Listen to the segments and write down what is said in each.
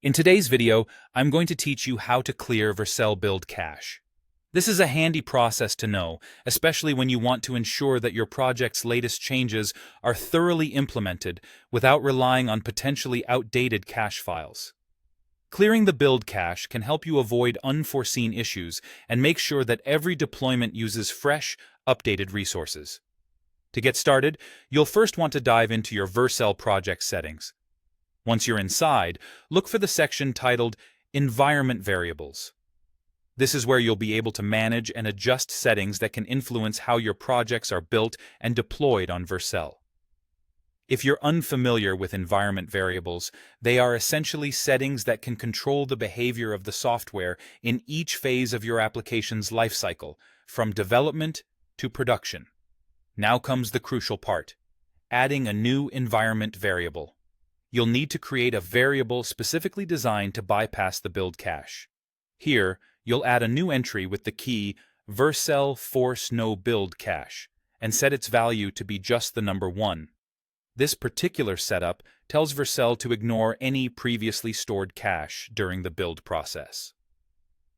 In today's video, I'm going to teach you how to clear Vercel build cache. This is a handy process to know, especially when you want to ensure that your project's latest changes are thoroughly implemented without relying on potentially outdated cache files. Clearing the build cache can help you avoid unforeseen issues and make sure that every deployment uses fresh, updated resources. To get started, you'll first want to dive into your Vercel project settings. Once you're inside, look for the section titled Environment Variables. This is where you'll be able to manage and adjust settings that can influence how your projects are built and deployed on Vercel. If you're unfamiliar with environment variables, they are essentially settings that can control the behavior of the software in each phase of your application's lifecycle, from development to production. Now comes the crucial part: adding a new environment variable. You'll need to create a variable specifically designed to bypass the build cache. Here, you'll add a new entry with the key Vercel force no build cache and set its value to be just the number 1. This particular setup tells Vercel to ignore any previously stored cache during the build process.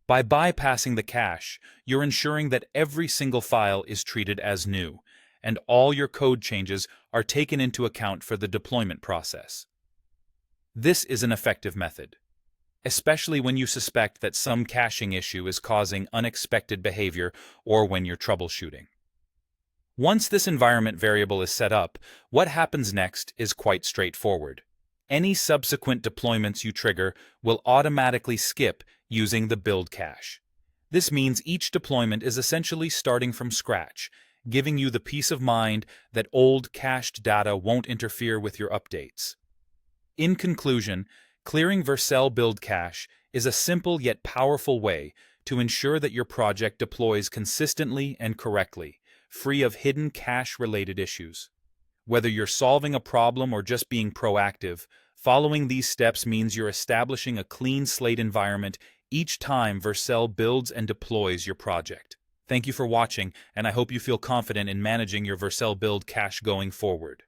By bypassing the cache, you're ensuring that every single file is treated as new, and all your code changes are taken into account for the deployment process. This is an effective method, especially when you suspect that some caching issue is causing unexpected behavior or when you're troubleshooting. Once this environment variable is set up, what happens next is quite straightforward. Any subsequent deployments you trigger will automatically skip using the build cache. This means each deployment is essentially starting from scratch, giving you the peace of mind that old cached data won't interfere with your updates. In conclusion, clearing Vercel build cache is a simple yet powerful way to ensure that your project deploys consistently and correctly, free of hidden cache-related issues. Whether you're solving a problem or just being proactive, following these steps means you're establishing a clean slate environment each time Vercel builds and deploys your project. Thank you for watching, and I hope you feel confident in managing your Vercel build cache going forward.